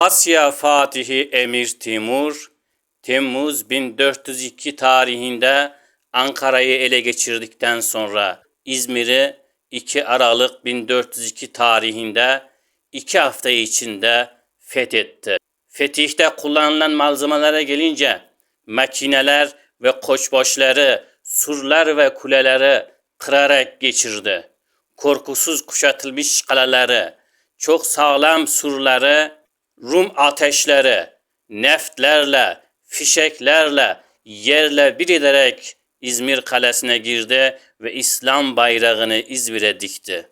Asya Fatihi Emir Timur, Temmuz 1402 tarihinde Ankara'yı ele geçirdikten sonra İzmir'i 2 Aralık 1402 tarihinde 2 hafta içinde fethetti. Fetihte kullanılan malzemelere gelince makineler ve koçbaşları, surlar ve kuleleri kırarak geçirdi. Korkusuz kuşatılmış kaleleri, çok sağlam surları, Rum ateşleri, neftlerle, fişeklerle yerle bir ederek İzmir kalesine girdi ve İslam bayrağını İzmir'e dikti.